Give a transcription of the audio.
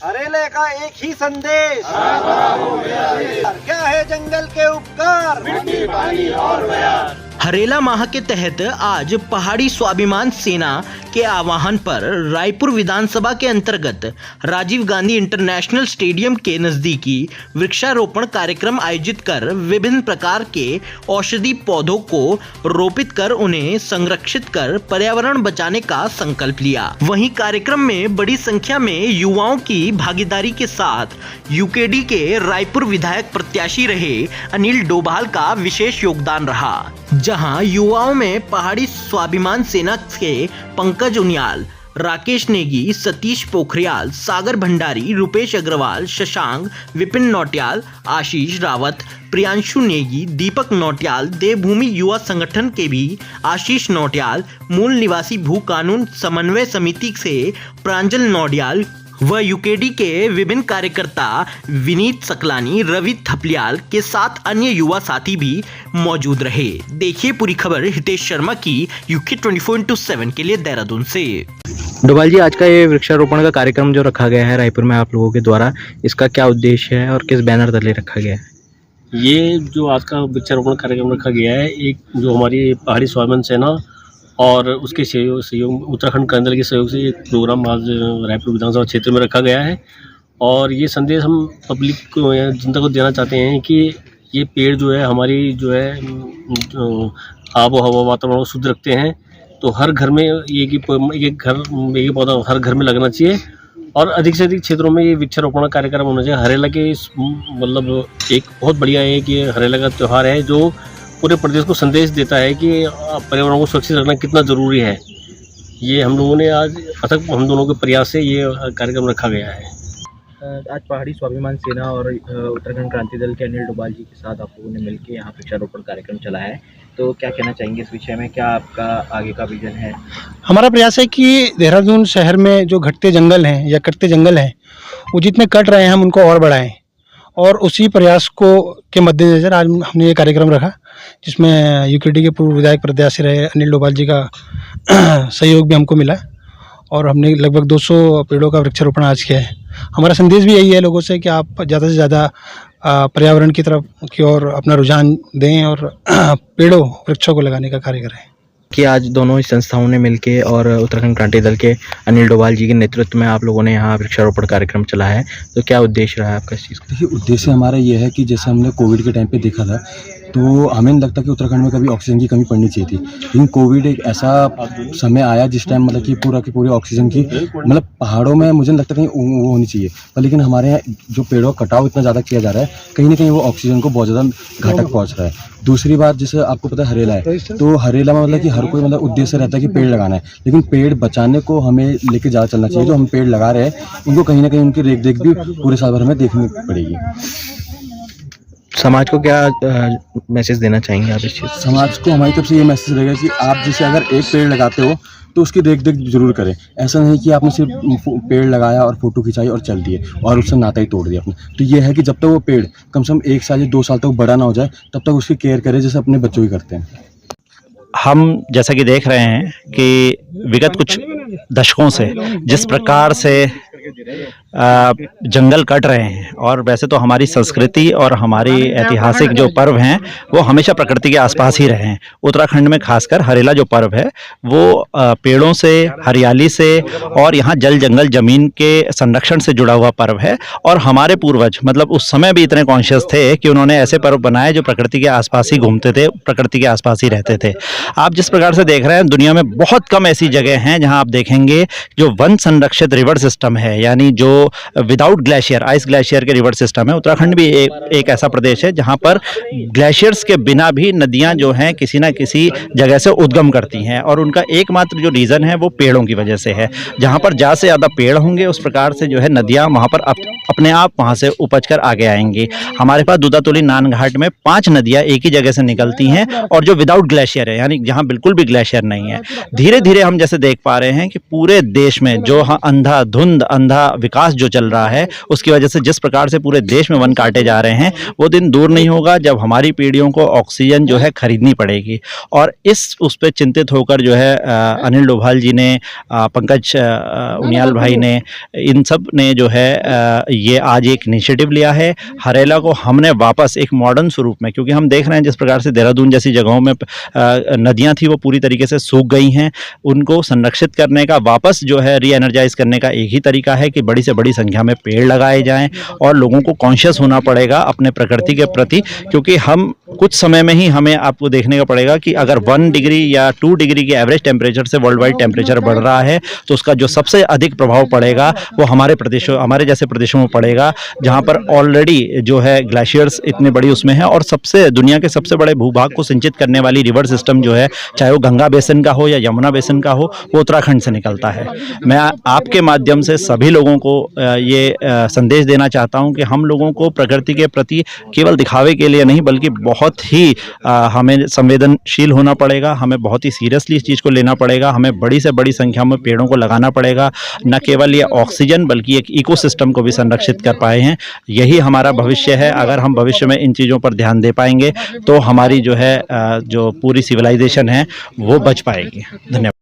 हरेले का एक ही संदेश, क्या है जंगल के उपकार, मिट्टी पानी और प्यार। हरेला माह के तहत आज पहाड़ी स्वाभिमान सेना के आह्वान पर रायपुर विधानसभा के अंतर्गत राजीव गांधी इंटरनेशनल स्टेडियम के नजदीकी वृक्षारोपण कार्यक्रम आयोजित कर विभिन्न प्रकार के औषधि पौधों को रोपित कर उन्हें संरक्षित कर पर्यावरण बचाने का संकल्प लिया। वहीं कार्यक्रम में बड़ी संख्या में युवाओं की भागीदारी के साथ यूकेडी के रायपुर विधायक प्रत्याशी रहे अनिल डोभाल का विशेष योगदान रहा, जहां युवाओं में पहाड़ी स्वाभिमान सेना के पंकज उनियाल, राकेश नेगी, सतीश पोखरियाल, सागर भंडारी, रुपेश अग्रवाल, शशांक, विपिन नौटियाल, आशीष रावत, प्रियांशु नेगी, दीपक नौटियाल, देवभूमि युवा संगठन के भी आशीष नौटियाल, मूल निवासी भू कानून समन्वय समिति से प्रांजल नौटियाल व यूकेडी के विभिन्न कार्यकर्ता विनीत सकलानी, रवि थपलियाल के साथ अन्य युवा साथी भी मौजूद रहे। देखिए पूरी खबर हितेश शर्मा की यूके 24/7 के लिए देहरादून से। डोभाल जी, आज का ये वृक्षारोपण का कार्यक्रम जो रखा गया है रायपुर में आप लोगों के द्वारा, इसका क्या उद्देश्य है और किस बैनर तले रखा गया है? ये जो आज का वृक्षारोपण कार्यक्रम रखा गया है, एक जो हमारी पहाड़ी स्वाभिमान सेना और उसके सहयोग उत्तराखंड केंद्र के सहयोग से एक प्रोग्राम आज रायपुर विधानसभा क्षेत्र में रखा गया है। और ये संदेश हम पब्लिक को, जनता को देना चाहते हैं कि ये पेड़ जो है हमारी जो है आबो हवा वातावरण को शुद्ध रखते हैं। तो हर घर में एक पौधा हर घर में लगना चाहिए और अधिक से अधिक क्षेत्रों में ये वृक्षारोपण कार्यक्रम होना चाहिए। हरेला के मतलब एक बहुत बढ़िया है कि हरेला का त्यौहार है जो पूरे प्रदेश को संदेश देता है कि पर्यावरण को सुरक्षित रखना कितना ज़रूरी है। ये हम लोगों ने आज अथक हम दोनों के प्रयास से ये कार्यक्रम रखा गया है। आज पहाड़ी स्वाभिमान सेना और उत्तराखंड क्रांति दल के अनिल डोभाल जी के साथ आप लोगों ने मिलकर यहाँ वृक्षारोपण कार्यक्रम चलाया है, तो क्या कहना चाहेंगे इस विषय में? क्या आपका आगे का विजन है? हमारा प्रयास है कि देहरादून शहर में जो घटते जंगल हैं या कटते जंगल हैं, वो जितने कट रहे हैं हम उनको और बढ़ाएं, और उसी प्रयास को के मद्देनज़र आज हमने ये कार्यक्रम रखा, जिसमें यूकेडी के पूर्व विधायक प्रत्याशी रहे अनिल डोभाल जी का सहयोग भी हमको मिला और हमने लगभग 200 पेड़ों का वृक्षारोपण आज किया है। हमारा संदेश भी यही है लोगों से कि आप ज़्यादा से ज़्यादा पर्यावरण की ओर अपना रुझान दें और पेड़ों वृक्षों को लगाने का कार्य करें। कि आज दोनों ही संस्थाओं ने मिलकर और उत्तराखंड क्रांति दल के अनिल डोभाल जी के नेतृत्व में आप लोगों ने यहाँ वृक्षारोपण कार्यक्रम चलाया है, तो क्या उद्देश्य रहा है आपका इस चीज़ का? देखिए, उद्देश्य हमारा ये है कि जैसे हमने कोविड के टाइम पे देखा था, तो हमें नहीं लगता कि उत्तराखंड में कभी ऑक्सीजन की कमी पड़नी चाहिए थी, लेकिन कोविड एक ऐसा समय आया जिस टाइम मतलब कि पूरी ऑक्सीजन की मतलब पहाड़ों में मुझे नहीं लगता कहीं वो होनी चाहिए, पर लेकिन हमारे यहाँ जो पेड़ों का कटाव इतना ज़्यादा किया जा रहा है, कहीं ना कहीं वो ऑक्सीजन को बहुत ज़्यादा घातक पहुँच रहा है। दूसरी बात, जैसे आपको पता है हरेला है, तो हरेला में मतलब कि हर कोई मतलब उद्देश्य रहता है कि पेड़ लगाना है, लेकिन पेड़ बचाने को हमें लेके ज़्यादा चलना चाहिए। जो हम पेड़ लगा रहे हैं उनको कहीं ना कहीं उनकी रेख देख भी पूरे साल भर हमें देखनी पड़ेगी। समाज को क्या मैसेज देना चाहेंगे आप इस चीज़? समाज को हमारी तरफ से ये मैसेज रहेगा कि आप जैसे अगर एक पेड़ लगाते हो तो उसकी देख देख जरूर करें। ऐसा नहीं कि आपने सिर्फ पेड़ लगाया और फोटो खिंचाई और चल दिए और उससे नाता ही तोड़ दिया अपने। तो ये है कि जब तक वो पेड़ कम से कम 1 साल या 2 साल तक बड़ा ना हो जाए, तब तक उसकी केयर करें जैसे अपने बच्चों की करते हैं। हम जैसा कि देख रहे हैं कि विगत कुछ दशकों से जिस प्रकार से जंगल कट रहे हैं, और वैसे तो हमारी संस्कृति और हमारी ऐतिहासिक जो पर्व हैं वो हमेशा प्रकृति के आसपास ही रहे हैं। उत्तराखंड में खासकर हरेला जो पर्व है वो पेड़ों से, हरियाली से और यहाँ जल जंगल जमीन के संरक्षण से जुड़ा हुआ पर्व है। और हमारे पूर्वज मतलब उस समय भी इतने कॉन्शियस थे कि उन्होंने ऐसे पर्व बनाए जो प्रकृति के आसपास ही घूमते थे, प्रकृति के आसपास ही रहते थे। आप जिस प्रकार से देख रहे हैं, दुनिया में बहुत कम ऐसी जगह हैं जहाँ आप देखेंगे जो वन संरक्षित रिवर सिस्टम है, यानी जो विदाउट ग्लेशियर, आइस ग्लेशियर के रिवर सिस्टम है। उत्तराखंड भी एक ऐसा प्रदेश है जहां पर ग्लेशियर्स के बिना भी नदियां जो हैं किसी ना किसी जगह से उद्गम करती हैं, और उनका एकमात्र जो रीज़न है वो पेड़ों की वजह से है। जहां पर ज़्यादा से ज़्यादा पेड़ होंगे उस प्रकार से जो है नदियां वहां पर अपने आप वहां से उपज कर आगे आएंगी। हमारे पास दूधातोली नानघाट में 5 नदियां एक ही जगह से निकलती हैं, और जो विदाउट ग्लेशियर है, यानी जहां बिल्कुल भी ग्लेशियर नहीं है। धीरे धीरे हम जैसे देख पा रहे हैं कि पूरे देश में जो अंधाधुंध अंधा विकास विनाश जो चल रहा है, उसकी वजह से जिस प्रकार से पूरे देश में वन काटे जा रहे हैं, वो दिन दूर नहीं होगा जब हमारी पीढ़ियों को ऑक्सीजन जो है खरीदनी पड़ेगी। और उस पे चिंतित होकर जो है अनिल डोभाल जी ने, पंकज उनियाल भाई ने, इन सब ने जो है ये आज एक इनिशिएटिव लिया है। हरेला को हमने वापस एक मॉडर्न स्वरूप में, क्योंकि हम देख रहे हैं जिस प्रकार से देहरादून जैसी जगहों में नदियां थी वो पूरी तरीके से सूख गई हैं, उनको संरक्षित करने का, वापस जो है री एनर्जाइज करने का एक ही तरीका है कि बड़ी से बड़ी संख्या में पेड़ लगाए जाएं और लोगों को कॉन्शियस होना पड़ेगा अपने प्रकृति के प्रति। क्योंकि हम कुछ समय में ही हमें आपको देखने का पड़ेगा कि अगर 1 डिग्री या 2 डिग्री के एवरेज टेम्परेचर से वर्ल्ड वाइड टेम्परेचर बढ़ रहा है तो उसका जो सबसे अधिक प्रभाव पड़ेगा वो हमारे जैसे प्रदेशों में पड़ेगा, जहां पर ऑलरेडी जो है ग्लेशियर्स इतने बड़ी उसमें है और दुनिया के सबसे बड़े भूभाग को सिंचित करने वाली रिवर सिस्टम जो है, चाहे वो गंगा बेसिन का हो या यमुना बेसिन का हो, वो उत्तराखंड से निकलता है। मैं आपके माध्यम से सभी लोगों को ये संदेश देना चाहता हूं कि हम लोगों को प्रकृति के प्रति केवल दिखावे के लिए नहीं बल्कि बहुत ही हमें संवेदनशील होना पड़ेगा, हमें बहुत ही सीरियसली इस चीज़ को लेना पड़ेगा, हमें बड़ी से बड़ी संख्या में पेड़ों को लगाना पड़ेगा। न केवल ये ऑक्सीजन बल्कि एक इकोसिस्टम को भी संरक्षित कर पाए हैं, यही हमारा भविष्य है। अगर हम भविष्य में इन चीज़ों पर ध्यान दे पाएंगे तो हमारी जो है जो पूरी सिविलाइजेशन है वो बच पाएगी। धन्यवाद।